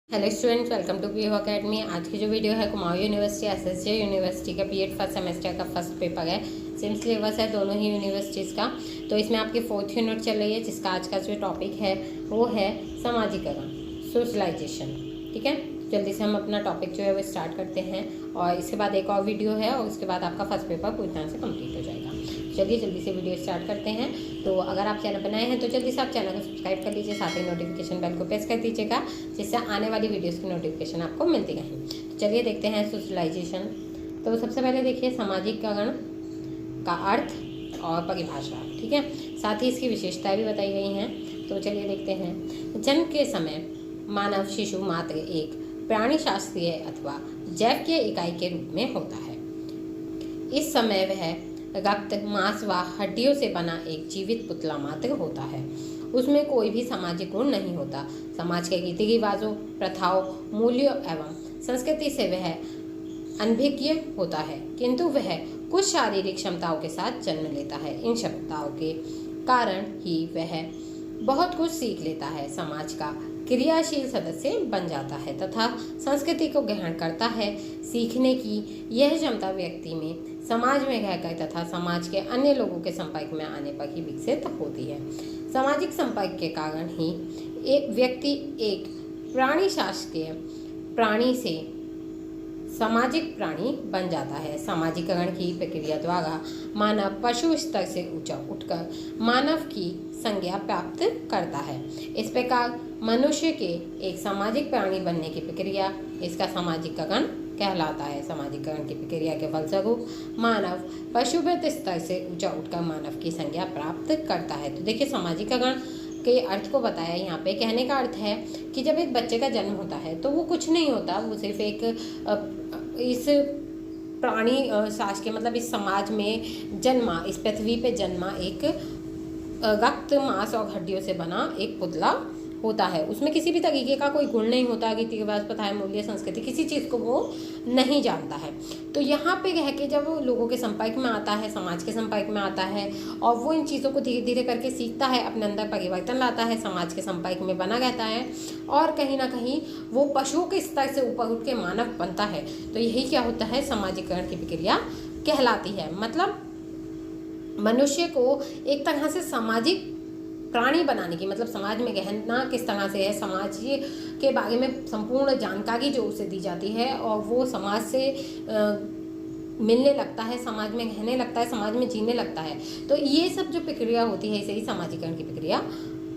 Hello students, welcome to PO academy. आज की जो वीडियो है कुमाऊं यूनिवर्सिटी एसएसजे यूनिवर्सिटी का बीएड फर्स्ट सेमेस्टर का फर्स्ट पेपर है। सेम सिलेबस है दोनों ही यूनिवर्सिटीज़ का। तो इसमें आपकी 4th यूनिट चल रही है, जिसका आज का जो टॉपिक है वो है समाजीकरण, सोशलाइजेशन। ठीक है, जल्दी से हम अपना टॉपिक जो है वो स्टार्ट करते हैं और इसके बाद एक और वीडियो है और उसके बाद आपका फर्स्ट पेपर पूरी तरह से कंप्लीट हो जाएगा। चलिए जल्दी से वीडियो स्टार्ट करते हैं। तो अगर आप चैनल पर नए हैं तो जल्दी से आप चैनल को सब्सक्राइब कर लीजिए, साथ ही नोटिफिकेशन बेल को प्रेस कर दीजिएगा, जिससे आने वाली वीडियोस की नोटिफिकेशन आपको मिलती रहें। तो चलिए देखते हैं सोशलाइजेशन। तो सबसे पहले देखिए समाजीकरण का अर्थ और परिभाषा। ठीक है, साथ ही इसकी विशेषताएं भी बताई गई हैं। तो चलिए देखते हैं। जन्म के समय मानव शिशु मात्र एक प्राणी शास्त्रीय अथवा जैविकीय इकाई के रूप में होता है। इस समय वह रक्त, मांस व हड्डियों से बना एक जीवित पुतला मात्र होता है। उसमें कोई भी सामाजिक गुण नहीं होता। समाज के रीति रिवाजों, प्रथाओं, मूल्यों एवं संस्कृति से वह अनभिज्ञ होता है, किंतु वह कुछ शारीरिक क्षमताओं के साथ जन्म लेता है। इन क्षमताओं के कारण ही वह बहुत कुछ सीख लेता है, समाज का क्रियाशील सदस्य बन जाता है तथा संस्कृति को ग्रहण करता है। सीखने की यह क्षमता व्यक्ति में समाज में रहकर तथा समाज के अन्य लोगों के संपर्क में आने पर ही विकसित होती है। सामाजिक संपर्क के कारण ही एक व्यक्ति एक प्राणी शास्त्रीय प्राणी से सामाजिक प्राणी बन जाता है। सामाजिकरण की प्रक्रिया द्वारा मानव पशु स्तर से ऊंचा उठकर मानव की संज्ञा प्राप्त करता है। इस प्रकार मनुष्य के एक सामाजिक प्राणी बनने की प्रक्रिया इसका सामाजिकरण कहलाता है। सामाजिकरण की प्रक्रिया के फलस्वरूप मानव पशुवत स्तर से ऊंचा उठकर मानव की संज्ञा प्राप्त करता है। तो देखिए सामाजिकरण के अर्थ को बताया यहाँ पे। कहने का अर्थ है कि जब एक बच्चे का जन्म होता है तो वो कुछ नहीं होता, वो सिर्फ एक इस प्राणी शास्त्र के मतलब इस समाज में जन्मा, इस पृथ्वी पे जन्मा एक रक्त, मांस और हड्डियों से बना एक पुतला होता है। उसमें किसी भी तरीके का कोई गुण नहीं होता, रीति रिवाज, प्रथाएं, मूल्य, संस्कृति, किसी चीज़ को वो नहीं जानता है। तो यहाँ पे रह के जब वो लोगों के संपर्क में आता है, समाज के संपर्क में आता है और वो इन चीज़ों को धीरे धीरे करके सीखता है, अपने अंदर परिवर्तन लाता है, समाज के संपर्क में बना रहता है और कहीं ना कहीं वो पशुओं के स्तर से ऊपर उठ के मानव बनता है। तो यही क्या होता है, समाजीकरण की प्रक्रिया कहलाती है। मतलब मनुष्य को एक तरह से सामाजिक प्राणी बनाने की, मतलब समाज में गहना किस तरह से है, समाज के बारे में संपूर्ण जानकारी जो उसे दी जाती है और वो समाज से मिलने लगता है, समाज में रहने लगता है, समाज में जीने लगता है। तो ये सब जो प्रक्रिया होती है इसे ही समाजीकरण की प्रक्रिया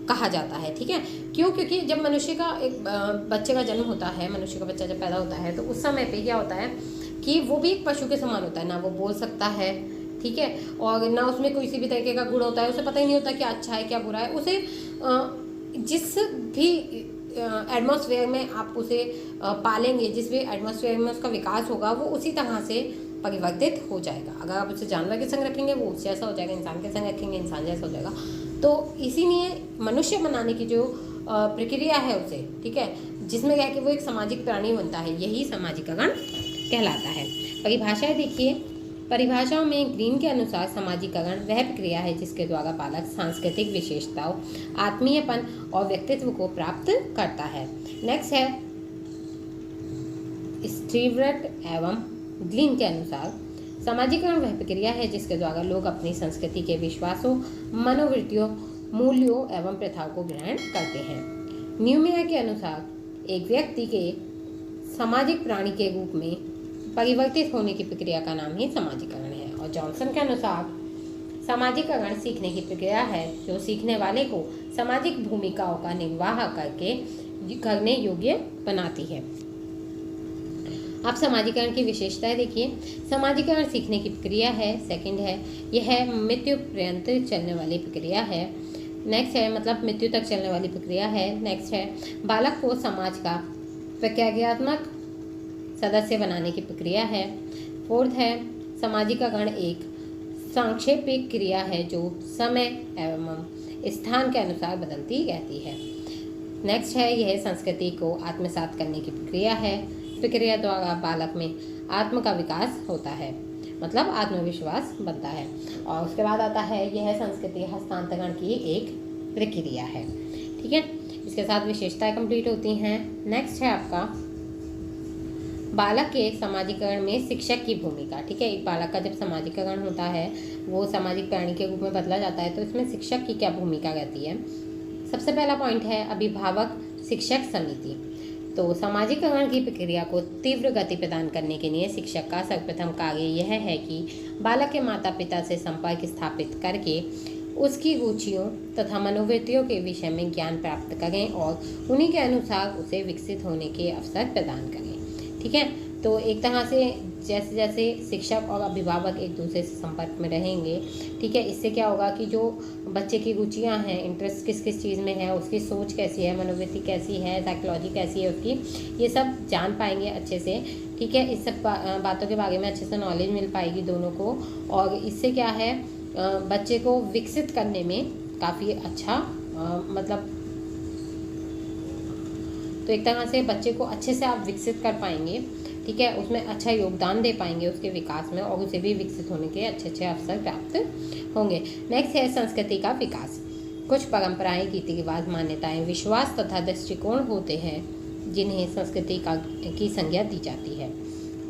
कहा जाता है। ठीक है, क्यों? क्योंकि जब मनुष्य का एक बच्चे का जन्म होता है, मनुष्य का बच्चा जब पैदा होता है तो उस समय पे क्या होता है कि वो भी एक पशु के समान होता है। ना वो बोल सकता है, ठीक है, और ना उसमें कोई भी तरीके का गुण होता है, उसे पता ही नहीं होता क्या अच्छा है क्या बुरा है। उसे जिस भी एटमॉस्फेयर में आप उसे पालेंगे, जिस भी एटमॉस्फेयर में उसका विकास होगा वो उसी तरह से परिवर्तित हो जाएगा। अगर आप उसे जानवर के संग रखेंगे वो उस जैसा हो जाएगा, इंसान के संग रखेंगे इंसान जैसा हो जाएगा। तो इसीलिए मनुष्य बनाने की जो प्रक्रिया है उसे, ठीक है, जिसमें क्या है कि वो एक सामाजिक प्राणी बनता है, यही सामाजिकरण कहलाता है। परिभाषाएं देखिए। परिभाषाओं में ग्रीन के अनुसार समाजीकरण वह प्रक्रिया है जिसके द्वारा बालक सांस्कृतिक विशेषताओं, आत्मीयपन और व्यक्तित्व को प्राप्त करता है। नेक्स्ट है स्टीवर्ट एवं ग्रीन के अनुसार समाजीकरण वह प्रक्रिया है जिसके द्वारा लोग अपनी संस्कृति के विश्वासों, मनोवृत्तियों, मूल्यों एवं प्रथाओं को ग्रहण करते हैं। न्यूमेयर के अनुसार एक व्यक्ति के सामाजिक प्राणी के रूप में परिवर्तित होने की प्रक्रिया का नाम ही समाजीकरण है। और जॉनसन के अनुसार समाजीकरण सीखने की प्रक्रिया है जो सीखने वाले को सामाजिक भूमिकाओं का निर्वाह करने योग्य बनाती है। आप समाजीकरण की विशेषताएं देखिए। समाजीकरण सीखने की प्रक्रिया है। सेकंड है यह मृत्यु पर्यंत चलने वाली प्रक्रिया है। नेक्स्ट है मतलब मृत्यु तक चलने वाली प्रक्रिया है। नेक्स्ट है बालक को समाज का प्रक्रियात्मक सदस्य बनाने की प्रक्रिया है। फोर्थ है समाजीकरण एक सांक्षेपिक क्रिया है जो समय एवं स्थान के अनुसार बदलती रहती है। नेक्स्ट है यह संस्कृति को आत्मसात करने की प्रक्रिया है। प्रक्रिया द्वारा बालक में आत्म का विकास होता है, मतलब आत्मविश्वास बनता है। और उसके बाद आता है यह संस्कृति हस्तांतरण की एक प्रक्रिया है। ठीक है, इसके साथ विशेषताएं कंप्लीट होती हैं। नेक्स्ट है आपका बालक के समाजीकरण में शिक्षक की भूमिका। ठीक है, एक बालक का जब समाजीकरण होता है, वो सामाजिक प्राणी के रूप में बदला जाता है, तो इसमें शिक्षक की क्या भूमिका रहती है। सबसे पहला पॉइंट है अभिभावक शिक्षक समिति। तो समाजीकरण की प्रक्रिया को तीव्र गति प्रदान करने के लिए शिक्षक का सर्वप्रथम कार्य यह है कि बालक के माता पिता से संपर्क स्थापित करके उसकी रुचियों तथा मनोवृत्तियों के विषय में ज्ञान प्राप्त करें और उन्हीं के अनुसार उसे विकसित होने के अवसर प्रदान करें। ठीक है, तो एक तरह से जैसे जैसे शिक्षक और अभिभावक एक दूसरे से संपर्क में रहेंगे, ठीक है, इससे क्या होगा कि जो बच्चे की रुचियां हैं, इंटरेस्ट किस किस चीज़ में है, उसकी सोच कैसी है, मनोवृत्ति कैसी है, साइकोलॉजी कैसी है उसकी, ये सब जान पाएंगे अच्छे से। ठीक है, इस सब बातों के बारे में अच्छे से नॉलेज मिल पाएगी दोनों को, और इससे क्या है बच्चे को विकसित करने में काफ़ी अच्छा मतलब, तो एक तरह से बच्चे को अच्छे से आप विकसित कर पाएंगे। ठीक है, उसमें अच्छा योगदान दे पाएंगे उसके विकास में, और उसे भी विकसित होने के अच्छे अच्छे अवसर प्राप्त होंगे। नेक्स्ट है संस्कृति का विकास। कुछ परंपराएं, रीति रिवाज, मान्यताएं, विश्वास तथा दृष्टिकोण होते हैं जिन्हें संस्कृति की संज्ञा दी जाती है।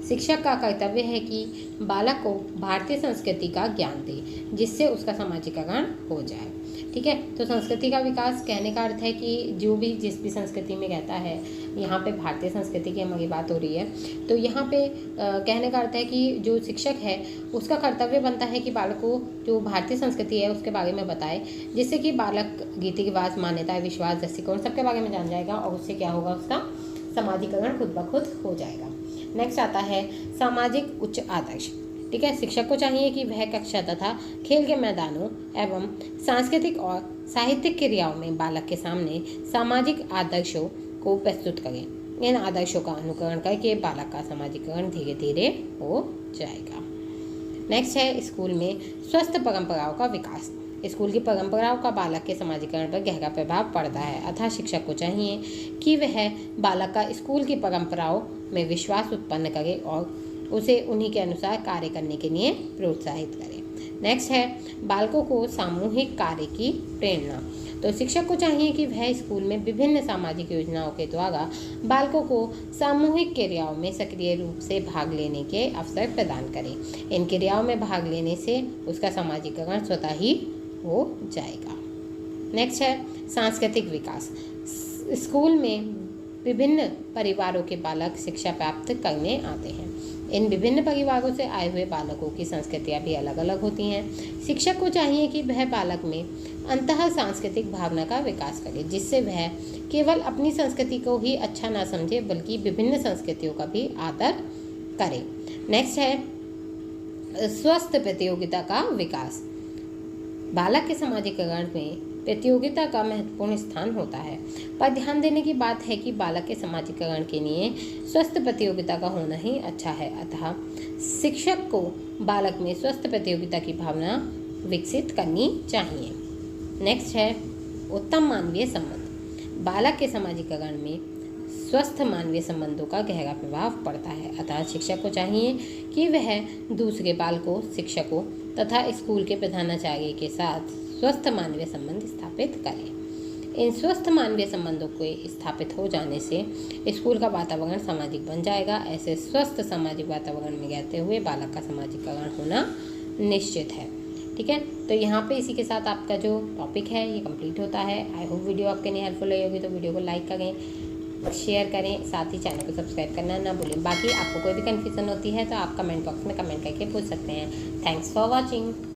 शिक्षक का कर्तव्य है कि बालक को भारतीय संस्कृति का ज्ञान दे, जिससे उसका समाजीकरण हो जाए। ठीक है, तो संस्कृति का विकास कहने का अर्थ है कि जो भी जिस भी संस्कृति में रहता है, यहाँ पे भारतीय संस्कृति की हमारी बात हो रही है, तो यहाँ पे कहने का अर्थ है कि जो शिक्षक है उसका कर्तव्य बनता है कि बालक को जो भारतीय संस्कृति है उसके बारे में बताए, जिससे कि बालक रीति रिवाज, मान्यताएं, विश्वास, दृष्टिकोण सबके बारे में जान जाएगा, और उससे क्या होगा, उसका समाजीकरण खुद ब खुद हो जाएगा। नेक्स्ट आता है सामाजिक उच्च आदर्श। ठीक है, शिक्षक को चाहिए कि वह कक्षा तथा खेल के मैदानों एवं सांस्कृतिक और साहित्यिक क्रियाओं में बालक के सामने सामाजिक आदर्शों को प्रस्तुत करें। इन आदर्शों का अनुकरण करके बालक का समाजीकरण धीरे धीरे हो जाएगा। नेक्स्ट है स्कूल में स्वस्थ परंपराओं का विकास। स्कूल की परंपराओं का बालक के समाजीकरण पर गहरा प्रभाव पड़ता है, अतः शिक्षक को चाहिए कि वह बालक का स्कूल की परंपराओं में विश्वास उत्पन्न करे और उसे उन्हीं के अनुसार कार्य करने के लिए प्रोत्साहित करें। नेक्स्ट है बालकों को सामूहिक कार्य की प्रेरणा। तो शिक्षक को चाहिए कि वह स्कूल में विभिन्न सामाजिक योजनाओं के द्वारा बालकों को सामूहिक क्रियाओं में सक्रिय रूप से भाग लेने के अवसर प्रदान करें। इन क्रियाओं में भाग लेने से उसका समाजीकरण स्वतः ही हो जाएगा। नेक्स्ट है सांस्कृतिक विकास। स्कूल में विभिन्न परिवारों के बालक शिक्षा प्राप्त करने आते हैं। इन विभिन्न परिवारों से आए हुए बालकों की संस्कृतियाँ भी अलग अलग होती हैं। शिक्षक को चाहिए कि वह बालक में अंतः सांस्कृतिक भावना का विकास करे, जिससे वह केवल अपनी संस्कृति को ही अच्छा ना समझे बल्कि विभिन्न संस्कृतियों का भी आदर करे। नेक्स्ट है स्वस्थ प्रतियोगिता का विकास। बालक के समाजीकरण में प्रतियोगिता का महत्वपूर्ण स्थान होता है, पर ध्यान देने की बात है कि बालक के समाजीकरण के लिए स्वस्थ प्रतियोगिता का होना ही अच्छा है, अतः शिक्षक को बालक में स्वस्थ प्रतियोगिता की भावना विकसित करनी चाहिए। नेक्स्ट है उत्तम मानवीय संबंध। बालक के समाजीकरण में स्वस्थ मानवीय संबंधों का गहरा प्रभाव पड़ता है, अतः शिक्षक को चाहिए कि वह दूसरे बालकों, शिक्षकों तथा स्कूल के प्रधानाचार्य के साथ स्वस्थ मानवीय संबंध स्थापित करें। इन स्वस्थ मानवीय संबंधों के स्थापित हो जाने से स्कूल का वातावरण सामाजिक बन जाएगा। ऐसे स्वस्थ सामाजिक वातावरण में रहते हुए बालक का सामाजिकरण होना निश्चित है। ठीक है, तो यहाँ पे इसी के साथ आपका जो टॉपिक है ये कंप्लीट होता है। आई होप वीडियो आपके लिए हेल्पफुल रही होगी, तो वीडियो को लाइक करें, शेयर करें, साथ ही चैनल को सब्सक्राइब करना ना भूलें। बाकी आपको कोई भी कन्फ्यूजन होती है तो आप कमेंट बॉक्स में कमेंट करके पूछ सकते हैं। Thanks for watching.